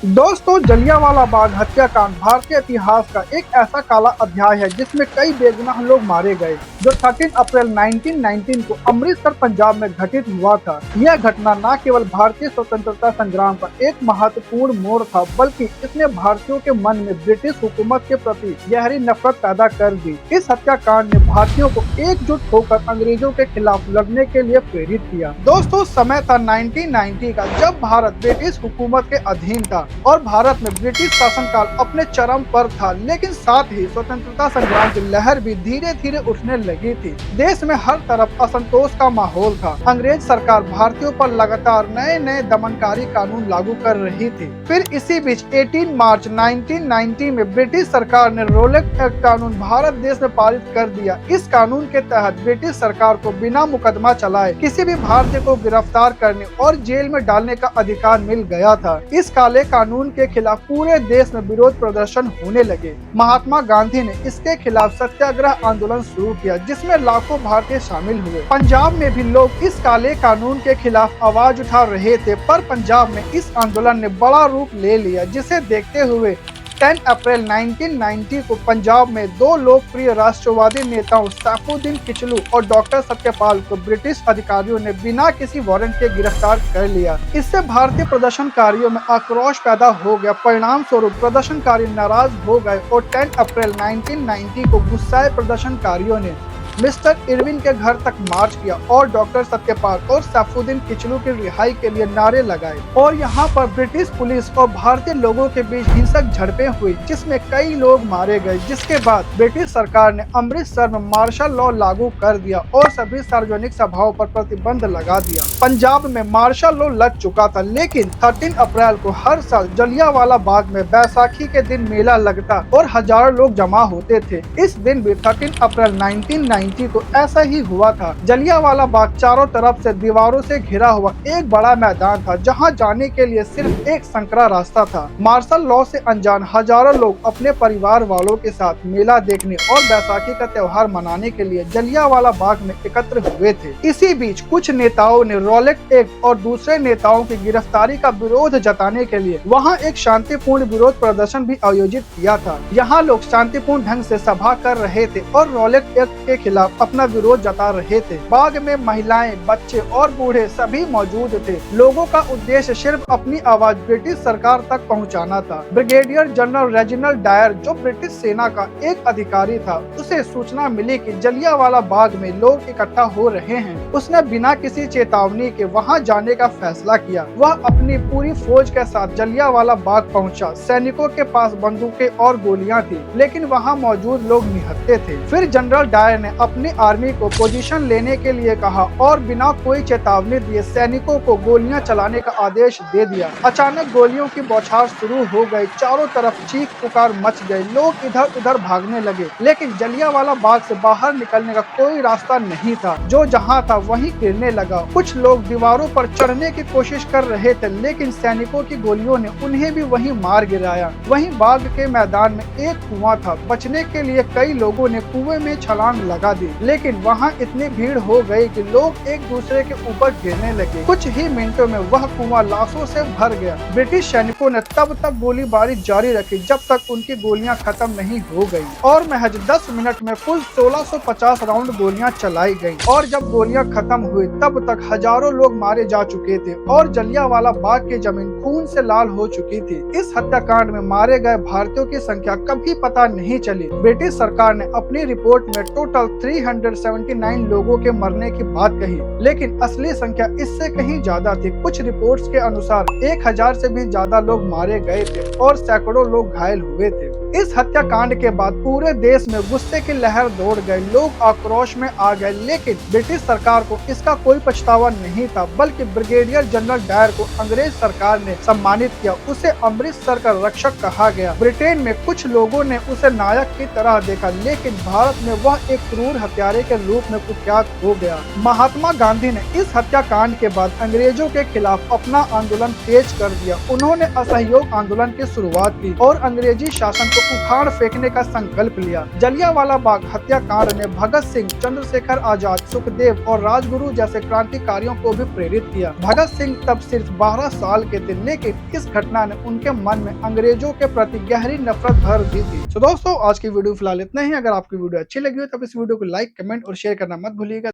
दोस्तों, जलियांवाला बाग हत्याकांड भारतीय इतिहास का एक ऐसा काला अध्याय है जिसमें कई बेगुनाह लोग मारे गए, जो 13 अप्रैल 1919 को अमृतसर पंजाब में घटित हुआ था। यह घटना न केवल भारतीय स्वतंत्रता संग्राम का एक महत्वपूर्ण मोड़ था, बल्कि इसने भारतीयों के मन में ब्रिटिश हुकूमत के प्रति गहरी नफरत पैदा कर दी। इस हत्याकांड ने भारतीयों को एकजुट होकर अंग्रेजों के खिलाफ लड़ने के लिए प्रेरित किया। दोस्तों, समय था 1990 का, जब भारत ब्रिटिश हुकूमत के अधीन था और भारत में ब्रिटिश शासनकाल अपने चरम पर था, लेकिन साथ ही स्वतंत्रता संग्राम की लहर भी धीरे धीरे उठने लगी थी। देश में हर तरफ असंतोष का माहौल था। अंग्रेज सरकार भारतीयों पर लगातार नए नए दमनकारी कानून लागू कर रही थी। फिर इसी बीच 18 मार्च 1990 में ब्रिटिश सरकार ने रोलेट एक्ट कानून भारत देश में पारित कर दिया। इस कानून के तहत ब्रिटिश सरकार को बिना मुकदमा चलाए किसी भी भारतीय को गिरफ्तार करने और जेल में डालने का अधिकार मिल गया था। इस काले कानून के खिलाफ पूरे देश में विरोध प्रदर्शन होने लगे। महात्मा गांधी ने इसके खिलाफ सत्याग्रह आंदोलन शुरू किया, जिसमें लाखों भारतीय शामिल हुए। पंजाब में भी लोग इस काले कानून के खिलाफ आवाज उठा रहे थे, पर पंजाब में इस आंदोलन ने बड़ा रूप ले लिया, जिसे देखते हुए 10 अप्रैल 1990 को पंजाब में दो लोकप्रिय राष्ट्रवादी नेताओं सैफुद्दीन किचलू और डॉक्टर सत्यपाल को ब्रिटिश अधिकारियों ने बिना किसी वारंट के गिरफ्तार कर लिया। इससे भारतीय प्रदर्शनकारियों में आक्रोश पैदा हो गया। परिणाम स्वरूप प्रदर्शनकारी नाराज हो गए और 10 अप्रैल 1990 को गुस्साए प्रदर्शनकारियों ने मिस्टर इरविन के घर तक मार्च किया और डॉक्टर सत्यपाल और सैफुद्दीन किचलू की रिहाई के लिए नारे लगाए। और यहाँ पर ब्रिटिश पुलिस और भारतीय लोगों के बीच हिंसक झड़पें हुई, जिसमें कई लोग मारे गए। जिसके बाद ब्रिटिश सरकार ने अमृतसर में मार्शल लॉ लागू कर दिया और सभी सार्वजनिक सभाओं पर प्रतिबंध लगा दिया। पंजाब में मार्शल लॉ लग चुका था, लेकिन 13 अप्रैल को हर साल जलियांवाला बाग में बैसाखी के दिन मेला लगता और हजारों लोग जमा होते थे। इस दिन भी 13 अप्रैल 1990 को ऐसा ही हुआ था। जलियांवाला बाग चारों तरफ से दीवारों से घिरा हुआ एक बड़ा मैदान था, जहां जाने के लिए सिर्फ एक संकरा रास्ता था। मार्शल लॉ से अनजान हजारों लोग अपने परिवार वालों के साथ मेला देखने और बैसाखी का त्योहार मनाने के लिए जलियांवाला बाग में एकत्र हुए थे। इसी बीच कुछ नेताओं ने रोलेट एक्ट और दूसरे नेताओं की गिरफ्तारी का विरोध जताने के लिए वहां एक शांतिपूर्ण विरोध प्रदर्शन भी आयोजित किया था। यहाँ लोग शांतिपूर्ण ढंग से सभा कर रहे थे और रोलेट एक्ट के खिलाफ अपना विरोध जता रहे थे। बाग में महिलाएं, बच्चे और बूढ़े सभी मौजूद थे। लोगों का उद्देश्य सिर्फ अपनी आवाज ब्रिटिश सरकार तक पहुंचाना था। ब्रिगेडियर जनरल रेजिनाल्ड डायर, जो ब्रिटिश सेना का एक अधिकारी था, उसे सूचना मिली कि जलियांवाला बाग में लोग इकट्ठा हो रहे हैं। उसने बिना किसी चेतावनी के वहां जाने का फैसला किया। वह अपनी पूरी फौज के साथ जलियांवाला बाग पहुंचा। सैनिकों के पास बंदूकें और गोलियां थी, लेकिन वहां मौजूद लोग निहत्थे थे। फिर जनरल डायर ने अपनी आर्मी को पोजीशन लेने के लिए कहा और बिना कोई चेतावनी दिए सैनिकों को गोलियां चलाने का आदेश दे दिया। अचानक गोलियों की बौछार शुरू हो गई। चारों तरफ चीख पुकार मच गई। लोग इधर उधर भागने लगे, लेकिन जलियांवाला बाग से बाहर निकलने का कोई रास्ता नहीं था। जो जहां था वहीं गिरने लगा। कुछ लोग दीवारों पर चढ़ने की कोशिश कर रहे थे, लेकिन सैनिकों की गोलियों ने उन्हें भी वहीं मार गिराया। वहीं बाग के मैदान में एक कुआं था। बचने के लिए कई लोगों ने कुएं में छलांग लगा दी, लेकिन वहां इतनी भीड़ हो गई कि लोग एक दूसरे के ऊपर गिरने लगे। कुछ ही मिनटों में वह कुआं लाशों से भर गया। ब्रिटिश सैनिकों ने तब तक गोलीबारी जारी रखी जब तक उनकी गोलियां खत्म नहीं हो गई, और महज 10 मिनट में कुल 1650 राउंड गोलियां चलाई गई। और जब गोलियां खत्म हुई तब तक हजारों लोग मारे जा चुके थे और जलियांवाला बाग की जमीन खून से लाल हो चुकी थी। इस हत्याकांड में मारे गए भारतीयों की संख्या कभी पता नहीं चली। ब्रिटिश सरकार ने अपनी रिपोर्ट में टोटल 379 लोगों के मरने की बात कही, लेकिन असली संख्या इससे कहीं ज्यादा थी। कुछ रिपोर्ट्स के अनुसार 1000 से भी ज्यादा लोग मारे गए थे और सैकड़ों लोग घायल हुए थे। इस हत्याकांड के बाद पूरे देश में गुस्से की लहर दौड़ गई। लोग आक्रोश में आ गए, लेकिन ब्रिटिश सरकार को इसका कोई पछतावा नहीं था, बल्कि ब्रिगेडियर जनरल डायर को अंग्रेज सरकार ने सम्मानित किया। उसे अमृतसर का रक्षक कहा गया। ब्रिटेन में कुछ लोगों ने उसे नायक की तरह देखा, लेकिन भारत में वह एक क्रूर हत्यारे के रूप में कुख्यात हो गया। महात्मा गांधी ने इस हत्याकांड के बाद अंग्रेजों के खिलाफ अपना आंदोलन तेज कर दिया। उन्होंने असहयोग आंदोलन की शुरुआत की और अंग्रेजी शासन को उखाड़ फेंकने का संकल्प लिया। जलियांवाला बाग हत्याकांड ने भगत सिंह, चंद्रशेखर आजाद, सुखदेव और राजगुरु जैसे क्रांतिकारियों को भी प्रेरित किया। भगत सिंह तब सिर्फ 12 साल के थे, लेकिन इस घटना ने उनके मन में अंग्रेजों के प्रति गहरी नफरत भर दी थी। तो दोस्तों, आज की वीडियो फिलहाल इतना ही। अगर आपकी वीडियो अच्छी लगी हो तो इस वीडियो को लाइक, कमेंट और शेयर करना मत भूलिएगा।